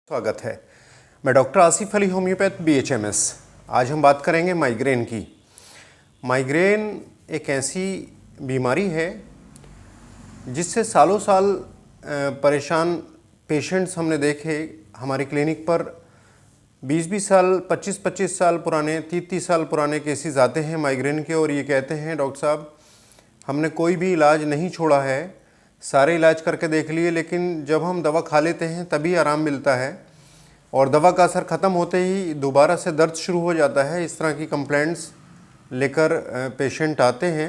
स्वागत है। मैं doctor Asif Ali, homeopath BHMS। आज हम बात करेंगे माइग्रेन की। माइग्रेन एक ऐसी बीमारी है जिससे सालों साल परेशान पेशेंट्स हमने देखे हमारे क्लिनिक पर। 20-20 साल, 25-25 साल पुराने, 30-30 साल पुराने केसेस आते हैं माइग्रेन के और ये कहते हैं डॉक्टर साहब हमने कोई भी इलाज नहीं छोड़ा है, सारे इलाज करके देख लिए, लेकिन जब हम दवा खा लेते हैं तभी आराम मिलता है और दवा का असर ख़त्म होते ही दोबारा से दर्द शुरू हो जाता है। इस तरह की कंप्लेंट्स लेकर पेशेंट आते हैं।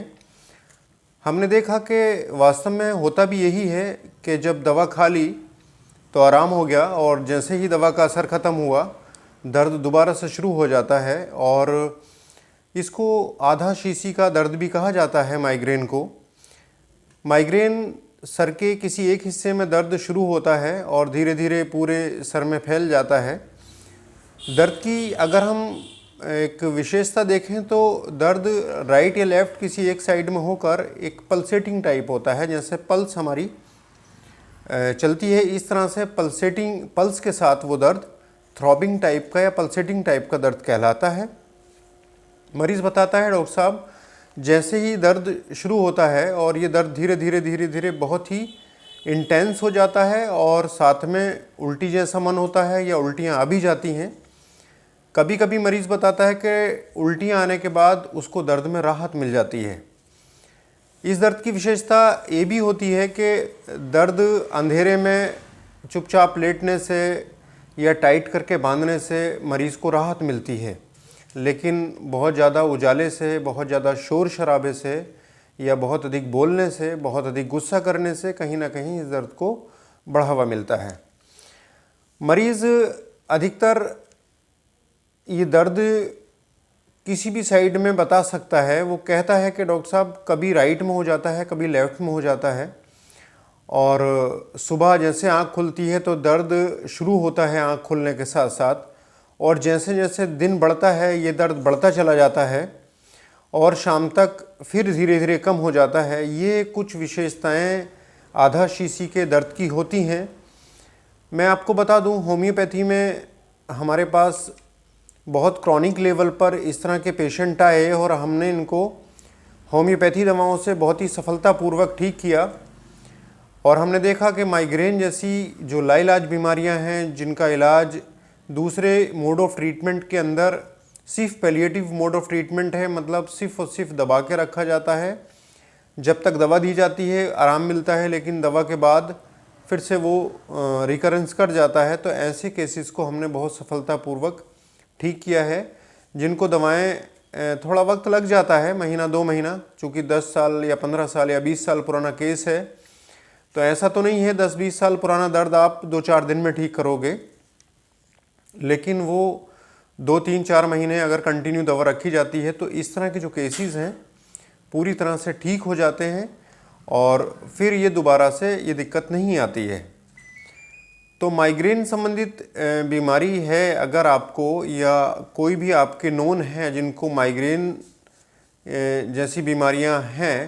हमने देखा कि वास्तव में होता भी यही है कि जब दवा खा ली तो आराम हो गया और जैसे ही दवा का असर ख़त्म हुआ दर्द दोबारा से शुरू हो जाता है और इसको आधा शीशी का दर्द भी कहा जाता है माइग्रेन को। माइग्रेन सर के किसी एक हिस्से में दर्द शुरू होता है और धीरे धीरे पूरे सर में फैल जाता है। दर्द की अगर हम एक विशेषता देखें तो दर्द राइट या लेफ़्ट किसी एक साइड में होकर एक पल्सेटिंग टाइप होता है, जैसे पल्स हमारी चलती है इस तरह से पल्सेटिंग पल्स के साथ वो दर्द थ्रॉबिंग टाइप का या पल्सेटिंग टाइप का दर्द कहलाता है। मरीज़ बताता है डॉक्टर साहब जैसे ही दर्द शुरू होता है और ये दर्द धीरे धीरे बहुत ही इंटेंस हो जाता है और साथ में उल्टी जैसा मन होता है या उल्टियाँ आ भी जाती हैं। कभी कभी मरीज़ बताता है कि उल्टियाँ आने के बाद उसको दर्द में राहत मिल जाती है। इस दर्द की विशेषता ये भी होती है कि दर्द अंधेरे में चुपचाप लेटने से या टाइट करके बांधने से मरीज़ को राहत मिलती है, लेकिन बहुत ज़्यादा उजाले से, बहुत ज़्यादा शोर शराबे से या बहुत अधिक बोलने से, बहुत अधिक गुस्सा करने से कहीं ना कहीं इस दर्द को बढ़ावा मिलता है। मरीज़ अधिकतर ये दर्द किसी भी साइड में बता सकता है। वो कहता है कि डॉक्टर साहब कभी राइट में हो जाता है, कभी लेफ़्ट में हो जाता है और सुबह जैसे आँख खुलती है तो दर्द शुरू होता है आँख खुलने के साथ साथ, और जैसे जैसे दिन बढ़ता है ये दर्द बढ़ता चला जाता है और शाम तक फिर धीरे धीरे कम हो जाता है। ये कुछ विशेषताएं आधा शीशी के दर्द की होती हैं। मैं आपको बता दूं होम्योपैथी में हमारे पास बहुत क्रॉनिक लेवल पर इस तरह के पेशेंट आए और हमने इनको होम्योपैथी दवाओं से बहुत ही सफलतापूर्वक ठीक किया और हमने देखा कि माइग्रेन जैसी जो लाइलाज बीमारियां हैं जिनका इलाज दूसरे मोड ऑफ ट्रीटमेंट के अंदर सिर्फ पैलिएटिव मोड ऑफ ट्रीटमेंट है, मतलब सिर्फ और सिर्फ दबा के रखा जाता है। जब तक दवा दी जाती है आराम मिलता है, लेकिन दवा के बाद फिर से वो रिकरेंस कर जाता है। तो ऐसे केसेस को हमने बहुत सफलतापूर्वक ठीक किया है। जिनको दवाएं थोड़ा वक्त लग जाता है, महीना 2 महीना, चूँकि 10 साल या 15 साल या 20 साल पुराना केस है तो ऐसा तो नहीं है 10-20 साल पुराना दर्द आप 2-4 दिन में ठीक करोगे, लेकिन वो 2-3-4 महीने अगर कंटिन्यू दवा रखी जाती है तो इस तरह के जो केसेस हैं पूरी तरह से ठीक हो जाते हैं और फिर ये दोबारा से ये दिक्कत नहीं आती है। तो माइग्रेन संबंधित बीमारी है अगर आपको या कोई भी आपके नोन है जिनको माइग्रेन जैसी बीमारियां हैं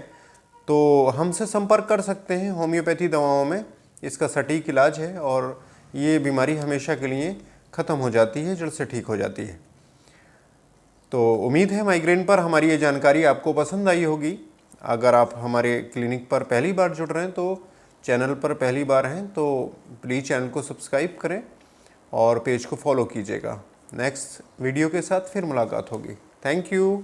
तो हमसे संपर्क कर सकते हैं। होम्योपैथी दवाओं में इसका सटीक इलाज है और ये बीमारी हमेशा के लिए ख़त्म हो जाती है, जड़ से ठीक हो जाती है। तो उम्मीद है माइग्रेन पर हमारी ये जानकारी आपको पसंद आई होगी। अगर आप हमारे क्लिनिक पर पहली बार जुड़ रहे हैं तो चैनल पर पहली बार हैं तो प्लीज़ चैनल को सब्सक्राइब करें और पेज को फॉलो कीजिएगा। नेक्स्ट वीडियो के साथ फिर मुलाकात होगी। Thank you.